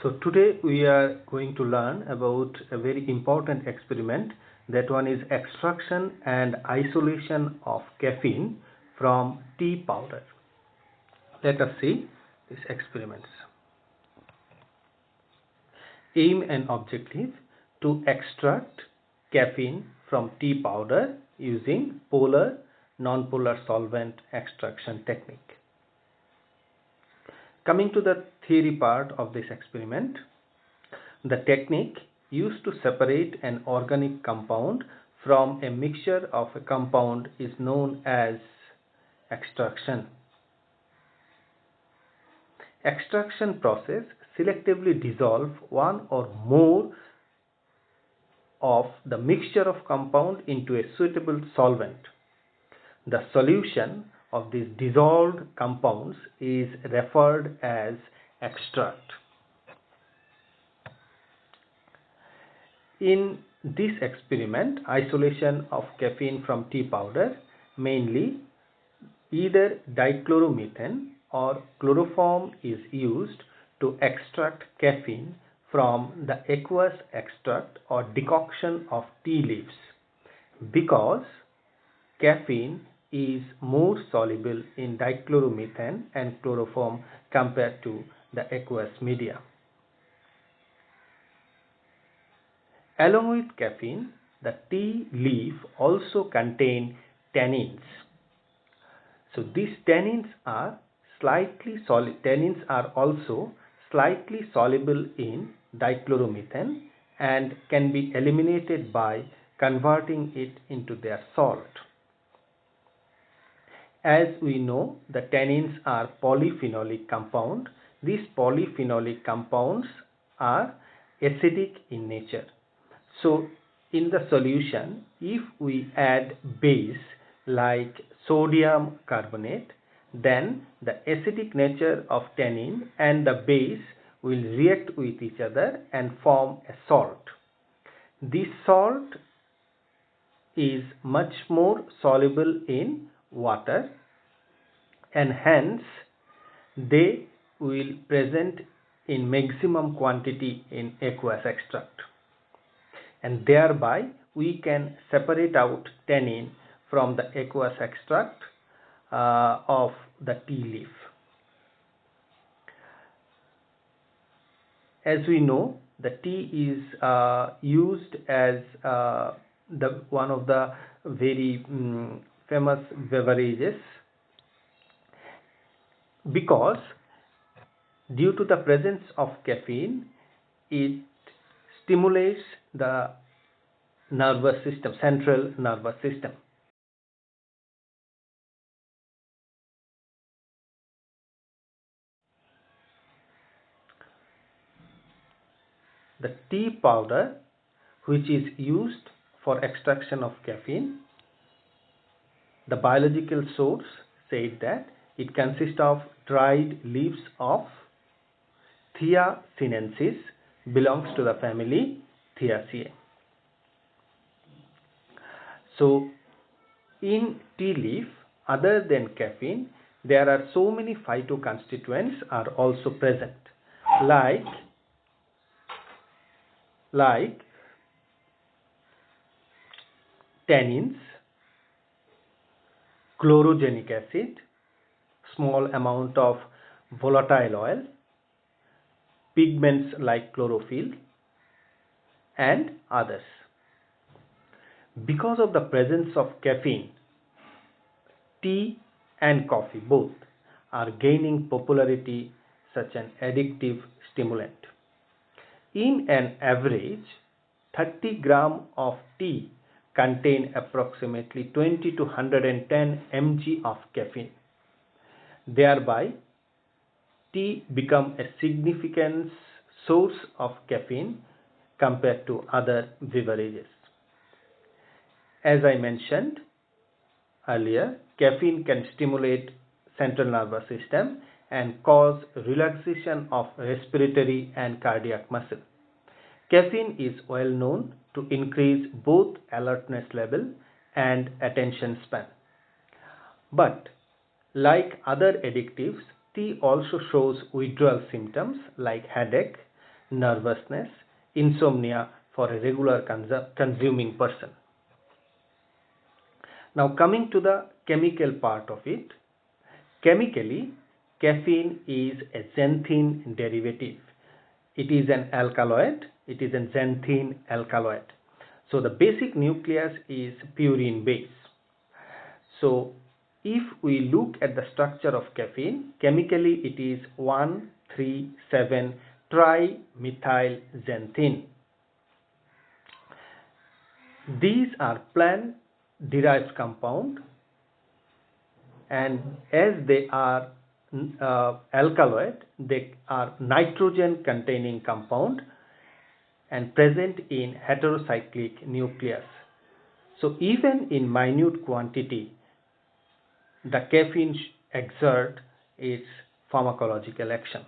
So today we are going to learn about a very important experiment. That one is extraction and isolation of caffeine from tea powder. Let us see these experiments. Aim and objective: to extract caffeine from tea powder using polar non-polar solvent extraction technique. Coming to the theory part of this experiment, the technique used to separate an organic compound from a mixture of a compound is known as extraction. Extraction process selectively dissolve one or more of the mixture of compound into a suitable solvent. The solution of these dissolved compounds is referred as extract. In this experiment, isolation of caffeine from tea powder, mainly either dichloromethane or chloroform is used to extract caffeine from the aqueous extract or decoction of tea leaves, because caffeine is more soluble in dichloromethane and chloroform compared to the aqueous media. Along with caffeine, the tea leaf also contain tannins. So these tannins are also slightly soluble in dichloromethane and can be eliminated by converting it into their salt. As we know, the tannins are polyphenolic compound. These polyphenolic compounds are acidic in nature. So in the solution, if we add base like sodium carbonate, then the acidic nature of tannin and the base will react with each other and form a salt. This salt is much more soluble in water, and hence they will present in maximum quantity in aqueous extract, and thereby we can separate out tannin from the aqueous extract of the tea leaf. As we know, the tea is used as one of the very famous beverages, because due to the presence of caffeine, it stimulates the nervous system, central nervous system. The tea powder, which is used for extraction of caffeine, the biological source said that it consists of dried leaves of Thea sinensis, belongs to the family Theaceae. So in tea leaf, other than caffeine, there are so many phytoconstituents are also present, like tannins, chlorogenic acid, small amount of volatile oil, pigments like chlorophyll, and others. Because of the presence of caffeine, tea and coffee both are gaining popularity such an addictive stimulant. In an average, 30 gram of tea contain approximately 20 to 110 mg of caffeine. Thereby, tea become a significant source of caffeine compared to other beverages. As I mentioned earlier, caffeine can stimulate central nervous system and cause relaxation of respiratory and cardiac muscle. Caffeine is well known to increase both alertness level and attention span. But like other addictives, tea also shows withdrawal symptoms like headache, nervousness, insomnia for a regular consuming person. Now coming to the chemical part of it, chemically caffeine is a xanthine derivative. It is an alkaloid, it is a xanthine alkaloid. So the basic nucleus is purine base. So if we look at the structure of caffeine, chemically it is 1,3,7 trimethylxanthine. These are plant derived compound, and as they are alkaloid, they are nitrogen containing compound and present in heterocyclic nucleus. So even in minute quantity, the caffeine exert its pharmacological action.